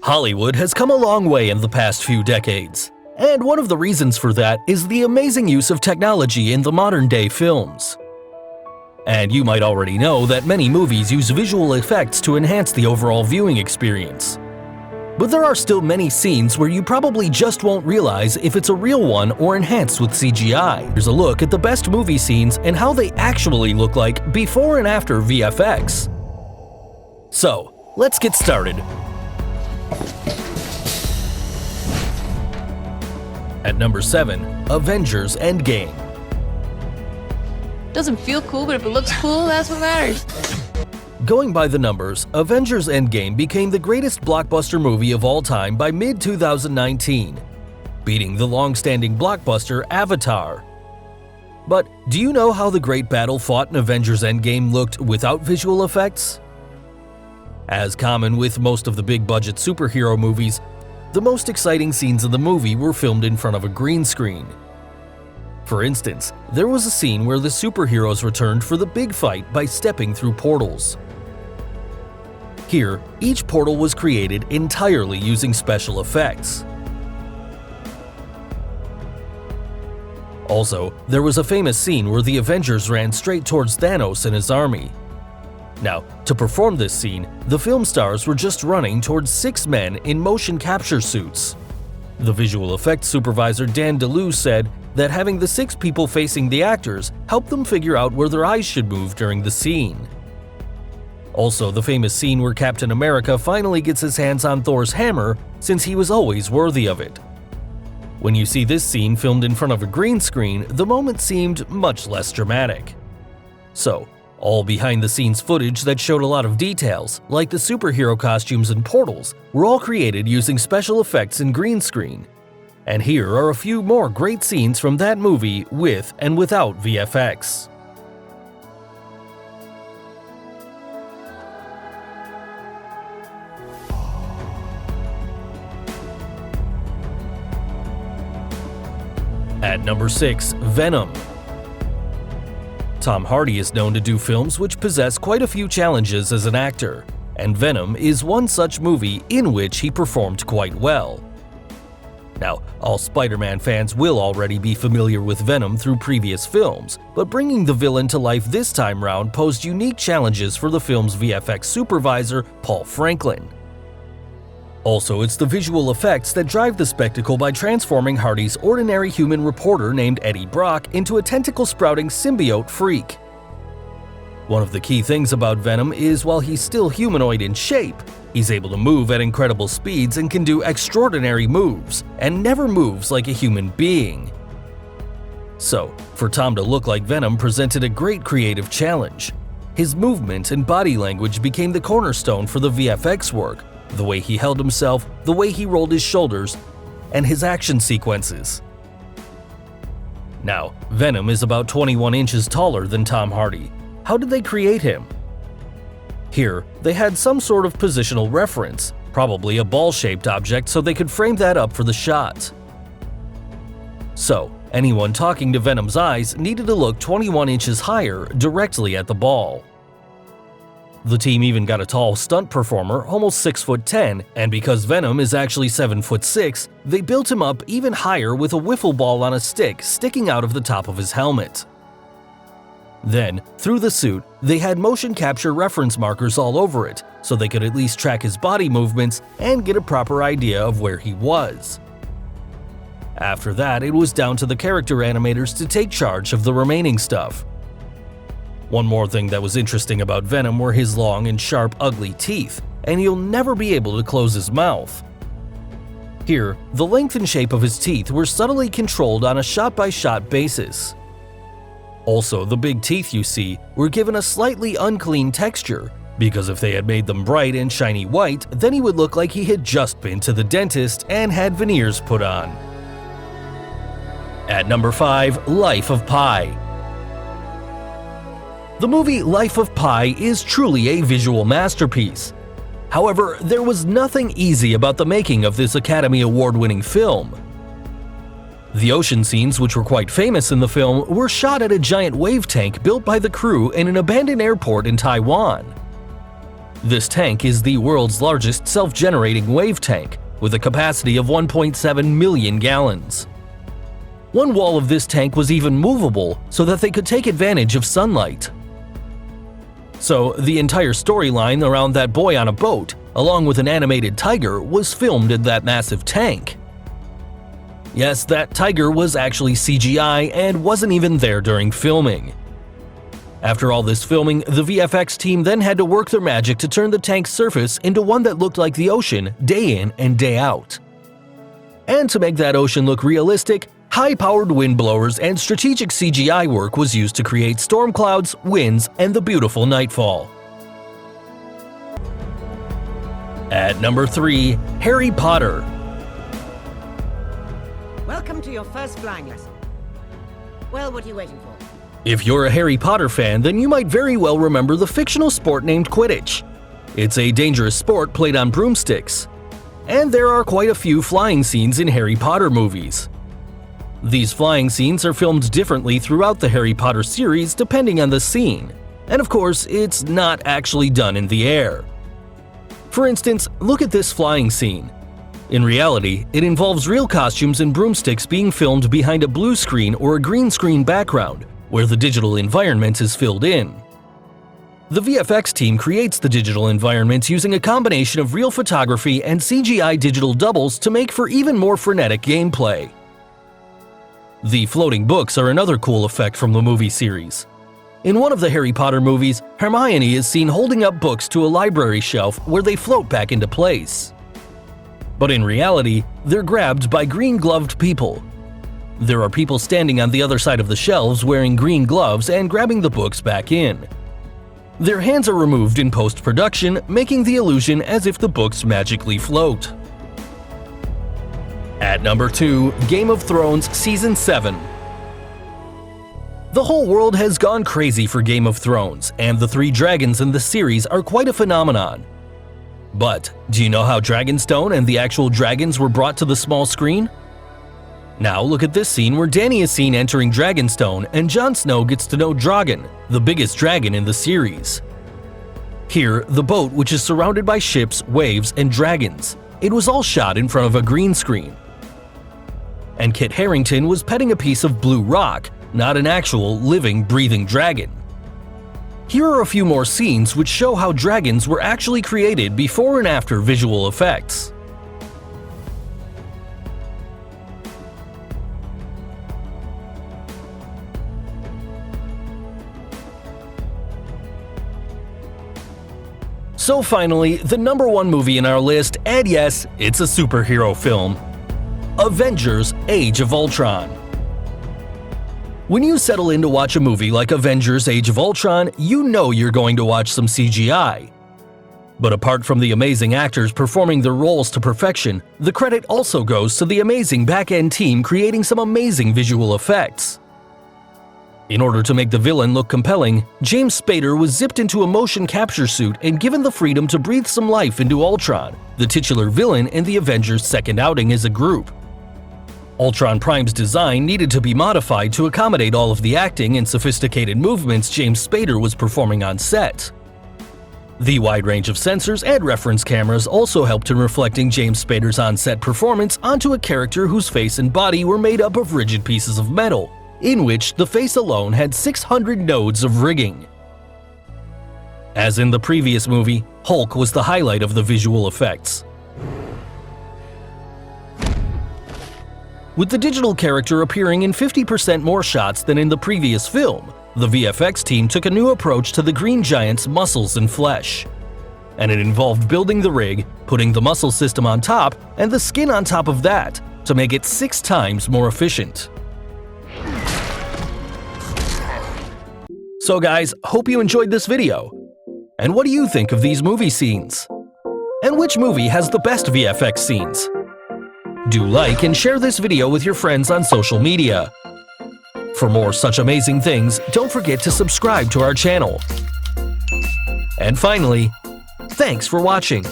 Hollywood has come a long way in the past few decades, and one of the reasons for that is the amazing use of technology in the modern-day films. And you might already know that many movies use visual effects to enhance the overall viewing experience. But there are still many scenes where you probably just won't realize if it's a real one or enhanced with CGI. Here's a look at the best movie scenes and how they actually look like before and after VFX. So, let's get started. At number 7, Avengers Endgame. Doesn't feel cool, but if it looks cool, that's what matters. Going by the numbers, Avengers Endgame became the greatest blockbuster movie of all time by mid-2019, beating the long-standing blockbuster Avatar. But do you know how the great battle fought in Avengers Endgame looked without visual effects? As common with most of the big-budget superhero movies, the most exciting scenes of the movie were filmed in front of a green screen. For instance, there was a scene where the superheroes returned for the big fight by stepping through portals. Here, each portal was created entirely using special effects. Also, there was a famous scene where the Avengers ran straight towards Thanos and his army. Now, to perform this scene, the film stars were just running towards 6 men in motion capture suits. The visual effects supervisor Dan DeLue said that having the 6 people facing the actors helped them figure out where their eyes should move during the scene. Also, the famous scene where Captain America finally gets his hands on Thor's hammer, since he was always worthy of it. When you see this scene filmed in front of a green screen, the moment seemed much less dramatic. So, all behind-the-scenes footage that showed a lot of details, like the superhero costumes and portals, were all created using special effects and green screen. And here are a few more great scenes from that movie with and without VFX. At number 6, Venom. Tom Hardy is known to do films which possess quite a few challenges as an actor, and Venom is one such movie in which he performed quite well. Now, all Spider-Man fans will already be familiar with Venom through previous films, but bringing the villain to life this time round posed unique challenges for the film's VFX supervisor, Paul Franklin. Also, it's the visual effects that drive the spectacle by transforming Hardy's ordinary human reporter named Eddie Brock into a tentacle-sprouting symbiote freak. One of the key things about Venom is while he's still humanoid in shape, he's able to move at incredible speeds and can do extraordinary moves, and never moves like a human being. So, for Tom to look like Venom presented a great creative challenge. His movement and body language became the cornerstone for the VFX work. The way he held himself, the way he rolled his shoulders, and his action sequences. Now, Venom is about 21 inches taller than Tom Hardy. How did they create him? Here, they had some sort of positional reference, probably a ball-shaped object so they could frame that up for the shot. So, anyone talking to Venom's eyes needed to look 21 inches higher directly at the ball. The team even got a tall stunt performer, almost 6'10", and because Venom is actually 7'6", they built him up even higher with a wiffle ball on a stick sticking out of the top of his helmet. Then, through the suit, they had motion capture reference markers all over it, so they could at least track his body movements and get a proper idea of where he was. After that, it was down to the character animators to take charge of the remaining stuff. One more thing that was interesting about Venom were his long and sharp, ugly teeth, and you'll never be able to close his mouth. Here, the length and shape of his teeth were subtly controlled on a shot-by-shot basis. Also, the big teeth you see were given a slightly unclean texture, because if they had made them bright and shiny white, then he would look like he had just been to the dentist and had veneers put on. At number 5, Life of Pi. The movie Life of Pi is truly a visual masterpiece. However, there was nothing easy about the making of this Academy Award-winning film. The ocean scenes, which were quite famous in the film, were shot at a giant wave tank built by the crew in an abandoned airport in Taiwan. This tank is the world's largest self-generating wave tank, with a capacity of 1.7 million gallons. One wall of this tank was even movable so that they could take advantage of sunlight. So, the entire storyline around that boy on a boat, along with an animated tiger, was filmed in that massive tank. Yes, that tiger was actually CGI and wasn't even there during filming. After all this filming, the VFX team then had to work their magic to turn the tank's surface into one that looked like the ocean day in and day out. And to make that ocean look realistic, high-powered wind blowers and strategic CGI work was used to create storm clouds, winds, and the beautiful nightfall. At number 3, Harry Potter. Welcome to your first flying lesson. Well, what are you waiting for? If you're a Harry Potter fan, then you might very well remember the fictional sport named quidditch. It's a dangerous sport played on broomsticks. And there are quite a few flying scenes in Harry Potter movies. These flying scenes are filmed differently throughout the Harry Potter series depending on the scene. And of course, it's not actually done in the air. For instance, look at this flying scene. In reality, it involves real costumes and broomsticks being filmed behind a blue screen or a green screen background, where the digital environment is filled in. The VFX team creates the digital environments using a combination of real photography and CGI digital doubles to make for even more frenetic gameplay. The floating books are another cool effect from the movie series. In one of the Harry Potter movies, Hermione is seen holding up books to a library shelf where they float back into place. But in reality, they're grabbed by green-gloved people. There are people standing on the other side of the shelves wearing green gloves and grabbing the books back in. Their hands are removed in post-production, making the illusion as if the books magically float. At number 2, Game of Thrones Season 7. The whole world has gone crazy for Game of Thrones, and the 3 dragons in the series are quite a phenomenon. But, do you know how Dragonstone and the actual dragons were brought to the small screen? Now look at this scene where Dany is seen entering Dragonstone and Jon Snow gets to know Drogon, the biggest dragon in the series. Here, the boat, which is surrounded by ships, waves, and dragons. It was all shot in front of a green screen. And Kit Harington was petting a piece of blue rock, not an actual, living, breathing dragon. Here are a few more scenes which show how dragons were actually created before and after visual effects. So finally, the number 1 movie in our list, and yes, it's a superhero film. Avengers: Age of Ultron. When you settle in to watch a movie like Avengers: Age of Ultron, you know you're going to watch some CGI. But apart from the amazing actors performing their roles to perfection, the credit also goes to the amazing back-end team creating some amazing visual effects. In order to make the villain look compelling, James Spader was zipped into a motion capture suit and given the freedom to breathe some life into Ultron, the titular villain in the Avengers' second outing as a group. Ultron Prime's design needed to be modified to accommodate all of the acting and sophisticated movements James Spader was performing on set. The wide range of sensors and reference cameras also helped in reflecting James Spader's on-set performance onto a character whose face and body were made up of rigid pieces of metal, in which the face alone had 600 nodes of rigging. As in the previous movie, Hulk was the highlight of the visual effects. With the digital character appearing in 50% more shots than in the previous film, the VFX team took a new approach to the Green Giant's muscles and flesh. And it involved building the rig, putting the muscle system on top, and the skin on top of that, to make it 6 times more efficient. So guys, hope you enjoyed this video. And what do you think of these movie scenes? And which movie has the best VFX scenes? Do like and share this video with your friends on social media. For more such amazing things, don't forget to subscribe to our channel. And finally, thanks for watching.